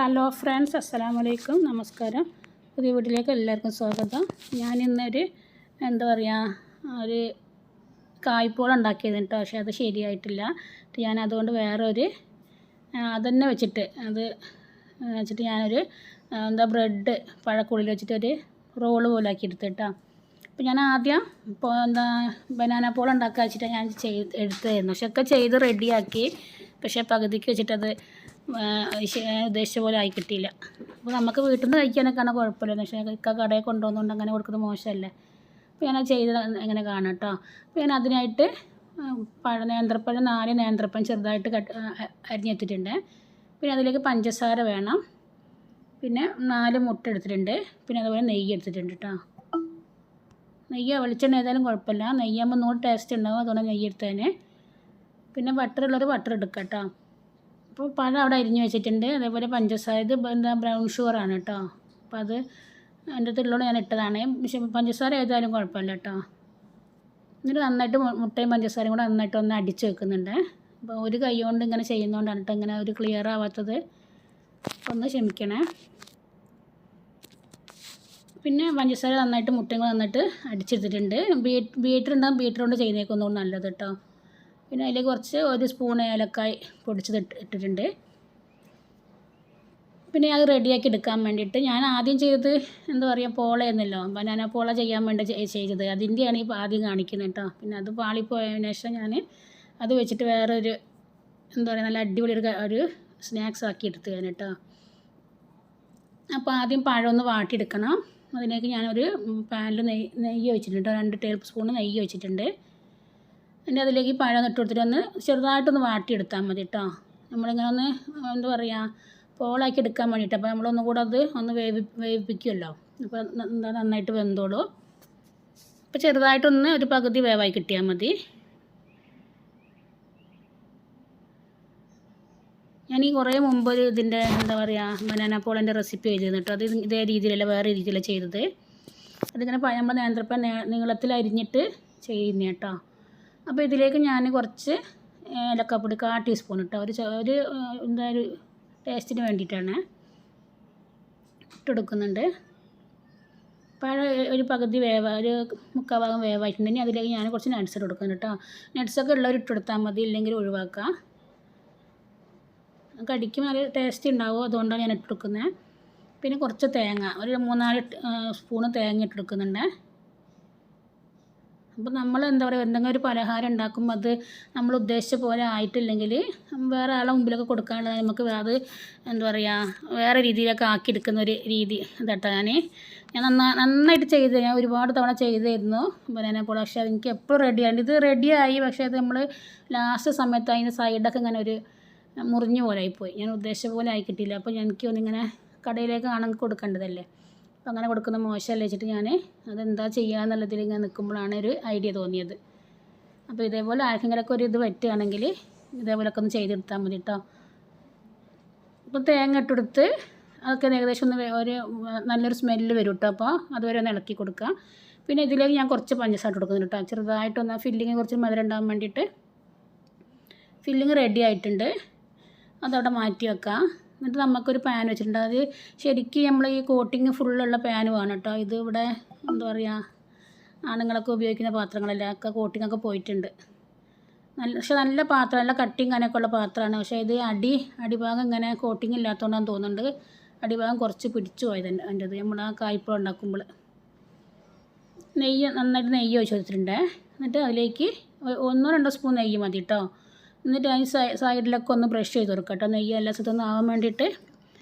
Hello friends, അസ്സലാമു അലൈക്കും, നമസ്കാരം. പുതിയ വീട്ടിലേക്ക് എല്ലാവർക്കും സ്വാഗതം. ഞാനിന്നൊരു ഒരു കായ്പോള ഉണ്ടാക്കിയത് കേട്ടോ. പക്ഷേ അത് ശരിയായിട്ടില്ല. ഞാൻ അതുകൊണ്ട് വേറൊരു അതന്നെ വെച്ചിട്ട് ഞാനൊരു ബ്രെഡ് പഴക്കുള്ളിൽ വെച്ചിട്ടൊരു റോള് പോലെ ആക്കി എടുത്ത് കേട്ടോ. അപ്പോൾ ഞാൻ ആദ്യം ബനാന പോള ഉണ്ടാക്കുക വെച്ചിട്ട് ഞാൻ എടുത്തായിരുന്നു. പക്ഷെ ഒക്കെ ചെയ്ത് റെഡിയാക്കി. പക്ഷേ പകുതിക്ക് വെച്ചിട്ടത് ഉദ്ദേശിച്ച പോലെ ആയി കിട്ടിയില്ല. അപ്പോൾ നമുക്ക് വീട്ടിൽ നിന്ന് കഴിക്കാനൊക്കെയാണ് കുഴപ്പമില്ല. പക്ഷേ കടയിൽ കൊണ്ടുപോകുന്നതുകൊണ്ട് അങ്ങനെ കൊടുക്കുന്നത് മോശമല്ലേ. അപ്പോൾ ഞാനത് ചെയ്ത് അങ്ങനെ കാണാം കേട്ടോ. അപ്പോൾ ഞാൻ അതിനായിട്ട് നേന്ത്രപ്പഴം 4 നേന്ത്രപ്പഴം ചെറുതായിട്ട് അരിഞ്ഞെടുത്തിട്ടുണ്ട്. പിന്നെ അതിലേക്ക് പഞ്ചസാര വേണം. പിന്നെ 4 മുട്ട എടുത്തിട്ടുണ്ട്. പിന്നെ അതുപോലെ നെയ്യ് എടുത്തിട്ടുണ്ട് കേട്ടോ. നെയ്യ് വെളിച്ചെണ്ണ ഏതായാലും കുഴപ്പമില്ല. നെയ്യാകുമ്പോൾ ഒന്നുകൂടി ടേസ്റ്റ് ഉണ്ടാകും. അതുകൊണ്ട് നെയ്യ് എടുത്തതിന്. പിന്നെ ബട്ടറുള്ളൊരു ബട്ടർ എടുക്കാം കേട്ടോ. അപ്പോൾ പഴം അവിടെ അരിഞ്ഞ് വെച്ചിട്ടുണ്ട്. അതേപോലെ പഞ്ചസാര ഇത് ബ്രൗൺ ഷുഗറാണ് കേട്ടോ. അപ്പോൾ അത് എൻ്റെ അടുത്തുള്ളതുകൊണ്ട് ഞാൻ ഇട്ടതാണ്. പക്ഷേ പഞ്ചസാര ഏതായാലും കുഴപ്പമില്ല കേട്ടോ. എന്നിട്ട് നന്നായിട്ട് മുട്ടയും പഞ്ചസാരയും കൂടെ നന്നായിട്ട് ഒന്ന് അടിച്ച് വെക്കുന്നുണ്ട്. അപ്പോൾ ഒരു കൈ കൊണ്ട് ഇങ്ങനെ ചെയ്യുന്നതുകൊണ്ടാണ് കേട്ടോ ഇങ്ങനെ ഒരു ക്ലിയർ ആവാത്തത്. ഒന്ന് ക്ഷമിക്കണേ. പിന്നെ പഞ്ചസാര നന്നായിട്ട് മുട്ടയും കൂടെ നന്നായിട്ട് അടിച്ചെടുത്തിട്ടുണ്ട്. ബീറ്റർ ഉണ്ടാകും. ബീറ്റർ കൊണ്ട് ചെയ്യുന്നേക്കൊന്നും നല്ലത് കേട്ടോ. പിന്നെ അതിലേക്ക് കുറച്ച് 1 സ്പൂൺ ഏലക്കായ് പൊടിച്ചത് ഇട്ടിട്ടുണ്ട്. പിന്നെ അത് റെഡിയാക്കി എടുക്കാൻ വേണ്ടിയിട്ട് ഞാൻ ആദ്യം ചെയ്തത് പോളയെന്നല്ലോ, ബനാന പോള ചെയ്യാൻ വേണ്ടി ചെയ്തത്. അതിൻ്റെയാണ് ഈ ആദ്യം കാണിക്കുന്നത് കേട്ടോ. പിന്നെ അത് പാളിപ്പോയതിനു ശേഷം ഞാൻ അത് വെച്ചിട്ട് വേറൊരു നല്ല അടിപൊളി ഒരു സ്നാക്സ് ആക്കി എടുത്ത് ഞാൻ കേട്ടോ. അപ്പോൾ ആദ്യം പഴം ഒന്ന് വാട്ടിയെടുക്കണം. അതിലേക്ക് ഞാനൊരു പാനിൽ നെയ്യ് ഒഴിച്ചിട്ടുണ്ട്. 2 ടേബിൾ സ്പൂൺ നെയ്യ് ഒഴിച്ചിട്ടുണ്ട്. പിന്നെ അതിലേക്ക് പഴം ഇട്ട് കൊടുത്തിട്ട് ഒന്ന് ചെറുതായിട്ടൊന്ന് വാട്ടിയെടുത്താൽ മതി കേട്ടോ. നമ്മളിങ്ങനെ ഒന്ന് പോളാക്കി എടുക്കാൻ വേണ്ടിയിട്ട്. അപ്പോൾ നമ്മളൊന്നും കൂടെ അത് ഒന്ന് വേവിപ്പിക്കുമല്ലോ. അപ്പോൾ നന്നായിട്ട് വെന്തോളൂ. അപ്പോൾ ചെറുതായിട്ടൊന്ന് ഒരു പകുതി വേവായി കിട്ടിയാൽ മതി. ഞാൻ ഈ കുറേ മുമ്പ് ഇതിൻ്റെ ബനാന പോളൻ്റെ റെസിപ്പി ചെയ്തിരുന്നു കേട്ടോ. അത് ഇതേ രീതിയിലല്ല, വേറെ രീതിയിലാണ് ചെയ്തത്. അതിങ്ങനെ നമ്മൾ നേന്ത്രപ്പഴം നീളത്തിൽ അരിഞ്ഞിട്ട് ചെയ്യുന്ന കേട്ടോ. അപ്പോൾ ഇതിലേക്ക് ഞാൻ കുറച്ച് ഏലക്കപ്പൊടി 1/4 ടീസ്പൂൺ ഇട്ടോ. ഒരു ടേസ്റ്റിന് വേണ്ടിയിട്ടാണ് ഇട്ടെടുക്കുന്നുണ്ട്. പഴം ഒരു പകുതി ഒരു 3/4 ഭാഗം വേവായിട്ടുണ്ടെങ്കിൽ അതിലേക്ക് ഞാൻ കുറച്ച് നട്ട്സ് ഇട്ട് കൊടുക്കുന്നുണ്ട് കേട്ടോ. നട്ട്സൊക്കെ ഉള്ളവർ ഇട്ടെടുത്താൽ മതി, ഇല്ലെങ്കിൽ ഒഴിവാക്കാം. കടിക്കും നല്ല ടേസ്റ്റ് ഉണ്ടാവും, അതുകൊണ്ടാണ് ഞാൻ ഇട്ടെടുക്കുന്നത്. പിന്നെ കുറച്ച് തേങ്ങ, ഒരു 3-4 സ്പൂണ് തേങ്ങ ഇട്ടെടുക്കുന്നുണ്ട്. അപ്പോൾ നമ്മൾ എന്തെങ്കിലും ഒരു പലഹാരം ഉണ്ടാക്കുമ്പോൾ അത് നമ്മൾ ഉദ്ദേശിച്ച പോലെ ആയിട്ടില്ലെങ്കിൽ വേറെ ആളെ മുമ്പിലൊക്കെ കൊടുക്കാനുള്ളത് നമുക്ക് അത് വേറെ രീതിയിലൊക്കെ ആക്കിയെടുക്കുന്ന ഒരു രീതി ഇതാട്ടോ. ഞാൻ നന്നായിട്ട് ഞാൻ ഒരുപാട് തവണ ചെയ്തായിരുന്നു ബനാന പോള. പക്ഷേ എനിക്ക് എപ്പോഴും റെഡിയാണ്. ഇത് റെഡിയായി, പക്ഷേ അത് നമ്മൾ ലാസ്റ്റ് സമയത്ത് അതിൻ്റെ സൈഡൊക്കെ ഇങ്ങനെ ഒരു മുറിഞ്ഞ പോലെ ആയിപ്പോയി. ഞാൻ ഉദ്ദേശിച്ച പോലെ ആയി കിട്ടിയില്ല. അപ്പോൾ എനിക്കൊന്നിങ്ങനെ കടയിലേക്ക് ആണെങ്കിൽ കൊടുക്കേണ്ടതല്ലേ. അപ്പോൾ അങ്ങനെ കൊടുക്കുന്ന മോശമല്ലേ വെച്ചിട്ട് ഞാൻ അതെന്താ ചെയ്യുക എന്നുള്ളതിൽ ഇങ്ങനെ നിൽക്കുമ്പോഴാണ് ഒരു ഐഡിയ തോന്നിയത്. അപ്പോൾ ഇതേപോലെ ആർക്കെങ്കിലൊക്കെ ഒരു ഇത് പറ്റുകയാണെങ്കിൽ ഇതേപോലെയൊക്കെ ഒന്ന് ചെയ്തെടുത്താൽ മതി കേട്ടോ. അപ്പോൾ തേങ്ങ ഇട്ടെടുത്ത് അതൊക്കെ ഏകദേശം ഒരു നല്ലൊരു സ്മെല്ല് വരും കേട്ടോ. അപ്പോൾ അതുവരെ ഒന്ന് ഇളക്കി കൊടുക്കുക. പിന്നെ ഇതിലേക്ക് ഞാൻ കുറച്ച് പഞ്ചസാര കൊടുക്കുന്നുണ്ട് കേട്ടോ. ചെറുതായിട്ടൊന്ന് ഫില്ലിങ് കുറച്ച് മധുരം ഉണ്ടാകാൻ വേണ്ടിയിട്ട്. ഫില്ലിങ് റെഡി ആയിട്ടുണ്ട്. അതവിടെ മാറ്റി വെക്കാം. എന്നിട്ട് നമുക്കൊരു പാൻ വെച്ചിട്ടുണ്ട്. അത് ശരിക്കും നമ്മൾ ഈ കോട്ടിങ് ഫുള്ളുള്ള പാന് വേണം കേട്ടോ. ഇത് ഇവിടെ ആണുങ്ങളൊക്കെ ഉപയോഗിക്കുന്ന പാത്രങ്ങളല്ല, ഒക്കെ കോട്ടിങ്ങൊക്കെ പോയിട്ടുണ്ട്. പക്ഷെ നല്ല പാത്രം, നല്ല കട്ടിങ് കനൊക്കെ ഉള്ള പാത്രമാണ്. പക്ഷേ ഇത് അടിഭാഗം ഇങ്ങനെ കോട്ടിങ് ഇല്ലാത്തതുകൊണ്ടാണ് തോന്നുന്നുണ്ട് അടിഭാഗം കുറച്ച് പിടിച്ചു പോയത് എൻ്റെത് നമ്മൾ ആ കായ്പോള ഉണ്ടാക്കുമ്പോൾ. നന്നായിട്ട് നെയ്യ് ഒഴിച്ച് വെച്ചിട്ടുണ്ട്. എന്നിട്ട് അതിലേക്ക് 1-2 സ്പൂൺ നെയ്യ് മതി കേട്ടോ. എന്നിട്ട് അതിന് സൈഡിലൊക്കെ ഒന്ന് ബ്രഷ് ചെയ്ത് കൊടുക്കുക കേട്ടോ, നെയ്യ് എല്ലാ സ്ഥലത്തൊന്നും ആവാൻ വേണ്ടിയിട്ട്.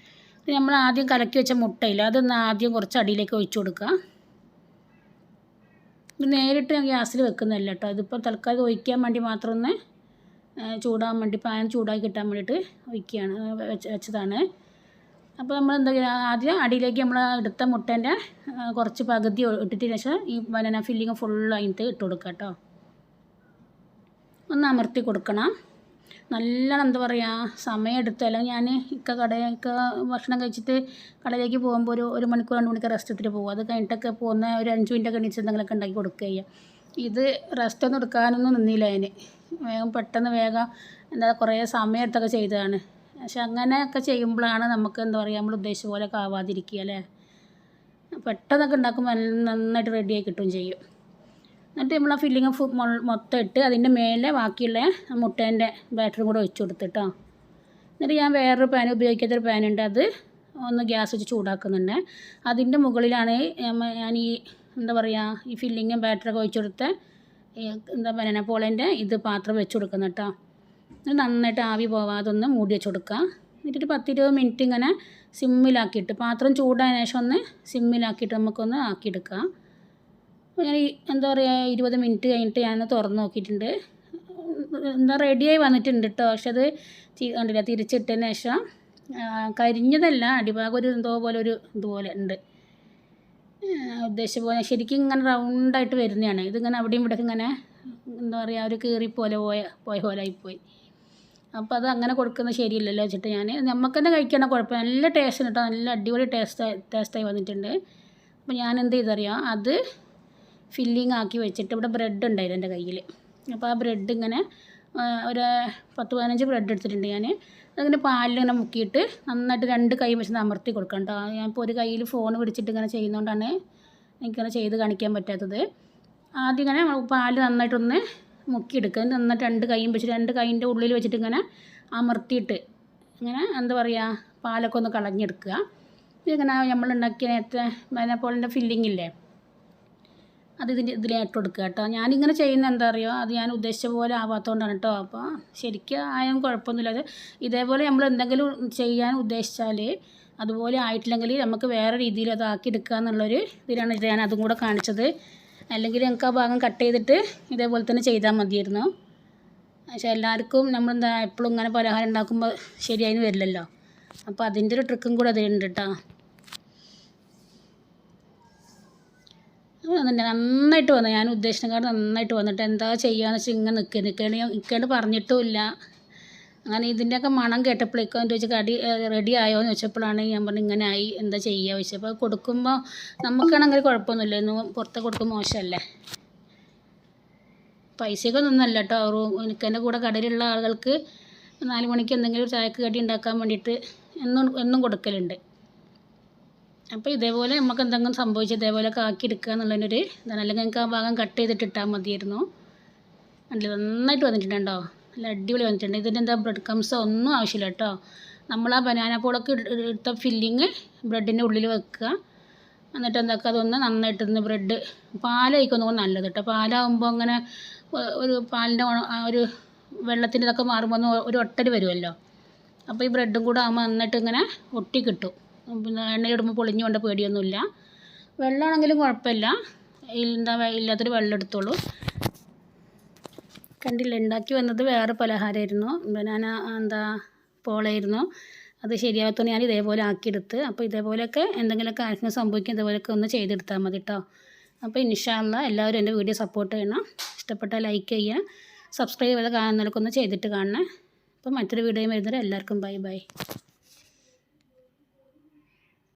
നമ്മൾ ആദ്യം കലക്കി വെച്ച മുട്ടയില്ല, അതൊന്ന് ആദ്യം കുറച്ച് അടിയിലേക്ക് ഒഴിച്ച് കൊടുക്കുക. ഇത് നേരിട്ട് ഞാൻ ഗ്യാസിൽ വെക്കുന്നതല്ല കേട്ടോ. ഇതിപ്പോൾ തൽക്കാലം ഒഴിക്കാൻ വേണ്ടി മാത്രം ഒന്ന് ചൂടാൻ വേണ്ടി, പാൻ ചൂടാക്കി കിട്ടാൻ വേണ്ടിയിട്ട് വെച്ചതാണ്. അപ്പോൾ നമ്മൾ ആദ്യം അടിയിലേക്ക് നമ്മൾ എടുത്ത മുട്ടേൻ്റെ കുറച്ച് പകുതി ഇട്ടിട്ട് ശേഷം ഈ ബനാന ഫില്ലിങ് ഫുള്ള് അതിനകത്ത് ഇട്ട് കൊടുക്കുക കേട്ടോ. ഒന്ന് അമർത്തി കൊടുക്കണം. നല്ല സമയം എടുത്ത്, അല്ലെങ്കിൽ ഞാൻ കടയൊക്കെ ഭക്ഷണം കഴിച്ചിട്ട് കടയിലേക്ക് പോകുമ്പോൾ ഒരു മണിക്കൂർ 2 മണിക്കൂർ റെസ്റ്റ് എടുത്തിട്ട് പോകും. അത് കഴിഞ്ഞിട്ടൊക്കെ പോകുന്ന ഒരു 5 മിനിറ്റൊക്കെ എണീച്ച് എന്തെങ്കിലുമൊക്കെ ഉണ്ടാക്കി കൊടുക്കുക ചെയ്യുക. ഇത് റെസ്റ്റൊന്നും എടുക്കാനൊന്നും നിന്നില്ല. വേഗം പെട്ടെന്ന് കുറേ സമയം എടുത്തൊക്കെ ചെയ്തതാണ്. പക്ഷെ അങ്ങനെയൊക്കെ ചെയ്യുമ്പോഴാണ് നമുക്ക് എന്താ പറയുക നമ്മൾ ഉദ്ദേശിച്ച പോലെ ആവാതിരിക്കുക അല്ലേ. പെട്ടെന്നൊക്കെ ഉണ്ടാക്കുമ്പോൾ നന്നായിട്ട് റെഡിയായി കിട്ടുകയും ചെയ്യും. എന്നിട്ട് നമ്മൾ ആ ഫില്ലിങ് മൊത്തം ഇട്ട് അതിൻ്റെ മേലെ ബാക്കിയുള്ള മുട്ടേൻ്റെ ബാറ്ററും കൂടെ ഒഴിച്ച് കൊടുത്തിട്ടോ. എന്നിട്ട് ഞാൻ വേറൊരു പാൻ ഉപയോഗിക്കാത്തൊരു പാനുണ്ട്, അത് ഒന്ന് ഗ്യാസ് വെച്ച് ചൂടാക്കുന്നുണ്ട്. അതിൻ്റെ മുകളിലാണ് ഞാൻ ഈ എന്താ പറയുക ഈ ഫില്ലിങ്ങും ബാറ്ററൊക്കെ ഒഴിച്ച് കൊടുത്ത് എന്താ ബനാന പോളേൻ്റെ ഇത് പാത്രം വെച്ച് കൊടുക്കുന്നു കേട്ടോ. എന്നിട്ട് നന്നായിട്ട് ആവി പോവാതെ ഒന്ന് മൂടി വെച്ച് കൊടുക്കുക. എന്നിട്ട് 10-20 മിനിറ്റ് ഇങ്ങനെ സിമ്മിലാക്കിയിട്ട് പാത്രം ചൂടായതിനു ശേഷം ഒന്ന് സിമ്മിലാക്കിയിട്ട് നമുക്കൊന്ന് ആക്കിയെടുക്കാം. ഞാൻ എന്താ പറയുക 20 മിനിറ്റ് കഴിഞ്ഞിട്ട് ഞാനൊന്ന് തുറന്ന് നോക്കിയിട്ടുണ്ട്. എന്താ റെഡിയായി വന്നിട്ടുണ്ട് കേട്ടോ. പക്ഷെ അത് കണ്ടില്ല, തിരിച്ചിട്ടതിന് ശേഷം കരിഞ്ഞതല്ല, അടിഭാഗം ഒരു എന്തോ പോലെ ഒരു ഇതുപോലെ ഉണ്ട്. ഉദ്ദേശിച്ച പോലെ ശരിക്കും ഇങ്ങനെ റൗണ്ടായിട്ട് വരുന്നതാണ്. ഇതിങ്ങനെ അവിടെയും ഇവിടെയൊക്കെ ഇങ്ങനെ എന്താ പറയുക ഒരു കീറിപ്പോലെ പോയ പോലെ ആയിപ്പോയി. അപ്പോൾ അത് അങ്ങനെ കൊടുക്കുന്നത് ശരിയല്ലല്ലോ വെച്ചിട്ട് ഞാൻ നമുക്ക് തന്നെ കഴിക്കണ കുഴപ്പം, നല്ല ടേസ്റ്റ് കേട്ടോ, നല്ല അടിപൊളി ടേസ്റ്റായി വന്നിട്ടുണ്ട്. അപ്പോൾ ഞാൻ എന്ത് ചെയ്തറിയാം, അത് ഫില്ലിങ് ആക്കി വെച്ചിട്ട് ഇവിടെ ബ്രെഡ് ഉണ്ടായിരുന്നു എൻ്റെ കയ്യിൽ. അപ്പോൾ ആ ബ്രെഡ് ഇങ്ങനെ ഒരു 10-15 ബ്രെഡ് എടുത്തിട്ടുണ്ട് ഞാൻ. അതിങ്ങനെ പാലിലിങ്ങനെ മുക്കിയിട്ട് നന്നായിട്ട് 2 കൈ വെച്ച് അമർത്തി കൊടുക്കണം കേട്ടോ. ഞാനിപ്പോൾ ഒരു കയ്യിൽ ഫോൺ പിടിച്ചിട്ട് ഇങ്ങനെ ചെയ്യുന്നതുകൊണ്ടാണ് എനിക്കിങ്ങനെ ചെയ്ത് കാണിക്കാൻ പറ്റാത്തത്. ആദ്യം ഇങ്ങനെ പാല് നന്നായിട്ടൊന്ന് മുക്കിയെടുക്കുക, നന്നായിട്ട് 2 കൈയും വെച്ചിട്ട് 2 കൈയിൻ്റെ ഉള്ളിൽ വെച്ചിട്ട് ഇങ്ങനെ അമർത്തിയിട്ട് ഇങ്ങനെ എന്താ പറയുക പാലൊക്കെ ഒന്ന് കളഞ്ഞെടുക്കുക. ഇതിങ്ങനെ നമ്മളുണ്ടാക്കിയ നേരത്തെ ബനാനപ്പോളിൻ്റെ ഫില്ലിങ് ഇല്ലേ, അത് ഇതിലേക്ക് കൊടുക്കുക കേട്ടോ. ഞാനിങ്ങനെ ചെയ്യുന്ന എന്താ അറിയുമോ, അത് ഞാൻ ഉദ്ദേശിച്ച പോലെ ആവാത്തതുകൊണ്ടാണ് കേട്ടോ. അപ്പോൾ ശരിക്കും ആയാലും കുഴപ്പമൊന്നുമില്ല. അത് ഇതേപോലെ നമ്മൾ എന്തെങ്കിലും ചെയ്യാൻ ഉദ്ദേശിച്ചാൽ അതുപോലെ ആയിട്ടില്ലെങ്കിൽ നമുക്ക് വേറെ രീതിയിൽ അത് ആക്കിയെടുക്കുക എന്നുള്ളൊരു ഇതിലാണ് ഞാൻ അതും കൂടെ കാണിച്ചത്. അല്ലെങ്കിൽ ഞങ്ങൾക്ക് ആ ഭാഗം കട്ട് ചെയ്തിട്ട് ഇതേപോലെ തന്നെ ചെയ്താൽ മതിയായിരുന്നു. പക്ഷേ എല്ലാവർക്കും നമ്മളെന്താ എപ്പോഴും ഇങ്ങനെ പലഹാരം ഉണ്ടാക്കുമ്പോൾ ശരിയായി വരില്ലല്ലോ. അപ്പോൾ അതിൻ്റെ ഒരു ട്രിക്കും കൂടെ അതിലുണ്ട് കേട്ടോ. നന്നായിട്ട് വന്നു, ഞാൻ ഉദ്ദേശിച്ചതിനേക്കാൾ നന്നായിട്ട് വന്നിട്ട് എന്താ ചെയ്യാന്ന് വെച്ചാൽ ഇങ്ങനെ നിൽക്കേണ്ട പറഞ്ഞിട്ടുമില്ല. അങ്ങനെ ഇതിൻ്റെയൊക്കെ മണം കേട്ടപ്പോഴേക്കും എൻ്റെ ചോദിച്ചാൽ റെഡി ആയോ എന്ന് ചോദിച്ചപ്പോഴാണ് ഞാൻ പറഞ്ഞു ഇങ്ങനെ ആയി, എന്താ ചെയ്യുക ചോദിച്ചപ്പോൾ കൊടുക്കുമ്പോൾ നമുക്കാണെങ്കിൽ കുഴപ്പമൊന്നുമില്ല, ഇന്ന് പുറത്ത് കൊടുക്കുമ്പോൾ മോശമല്ലേ. പൈസയൊക്കെ ഒന്നല്ല കേട്ടോ. എനിക്കെൻ്റെ കൂടെ കടയിലുള്ള ആളുകൾക്ക് 4 മണിക്ക് എന്തെങ്കിലും ഒരു ചായക്ക് കടി ഉണ്ടാക്കാൻ വേണ്ടിയിട്ട് എന്നും കൊടുക്കലുണ്ട്. അപ്പോൾ ഇതേപോലെ നമുക്ക് എന്തെങ്കിലും സംഭവിച്ച് ഇതേപോലെയൊക്കെ ആക്കിയെടുക്കുക എന്നുള്ളതിനൊരു ഇതാണ്. അല്ലെങ്കിൽ നിങ്ങൾക്ക് ആ ഭാഗം കട്ട് ചെയ്തിട്ട് ഇട്ടാൽ മതിയായിരുന്നു. നല്ല നന്നായിട്ട് വന്നിട്ടുണ്ടോ, നല്ല അടിപൊളി വന്നിട്ടുണ്ട്. ഇതിൻ്റെ എന്താ ബ്രെഡ് ക്രംസോ ഒന്നും ആവശ്യമില്ല കേട്ടോ. നമ്മൾ ആ ബനാന പോളൊക്കെ എടുത്ത ഫില്ലിങ് ബ്രെഡിൻ്റെ ഉള്ളിൽ വെക്കുക. എന്നിട്ട് എന്താക്കുക അതൊന്ന് നന്നായിട്ടൊന്ന് ബ്രെഡ് പാലായിക്കൊന്നും നല്ലത് കേട്ടോ. പാലാകുമ്പോൾ അങ്ങനെ ഒരു പാലിൻ്റെ ഒരു വെള്ളത്തിൻ്റെ ഇതൊക്കെ മാറുമ്പോൾ ഒരു ഒട്ടൽ വരുമല്ലോ. അപ്പോൾ ഈ ബ്രെഡും കൂടെ ആകുമ്പോൾ നന്നായിട്ട് ഇങ്ങനെ ഒട്ടി കിട്ടും. പിന്നെ എണ്ണയിലിടുമ്പോൾ പൊളിഞ്ഞു കൊണ്ട് പേടിയൊന്നുമില്ല. വെള്ളമാണെങ്കിലും കുഴപ്പമില്ല, ഇല്ലാത്തൊരു വെള്ളം എടുത്തോളൂ. കണ്ടില്ല, ഉണ്ടാക്കി വന്നത് വേറെ പലഹാരമായിരുന്നു, ബനാന പോളയായിരുന്നു. അത് ശരിയാകത്തോണ്ട് ഞാൻ ഇതേപോലെ ആക്കിയെടുത്ത്. അപ്പോൾ ഇതേപോലെയൊക്കെ എന്തെങ്കിലുമൊക്കെ ആർക്കും സംഭവിക്കും, ഇതേപോലെയൊക്കെ ഒന്ന് ചെയ്തെടുത്താൽ മതി കേട്ടോ. അപ്പോൾ ഇൻഷാ അല്ലാഹ് എല്ലാവരും എൻ്റെ വീഡിയോ സപ്പോർട്ട് ചെയ്യണം. ഇഷ്ടപ്പെട്ടാൽ ലൈക്ക് ചെയ്യുക, സബ്സ്ക്രൈബ് ചെയ്ത് കാണുന്നവർക്കൊന്ന് ചെയ്തിട്ട് കാണണേ. അപ്പോൾ മറ്റൊരു വീഡിയോ വരുന്നത് എല്ലാവർക്കും ബൈ ബൈ.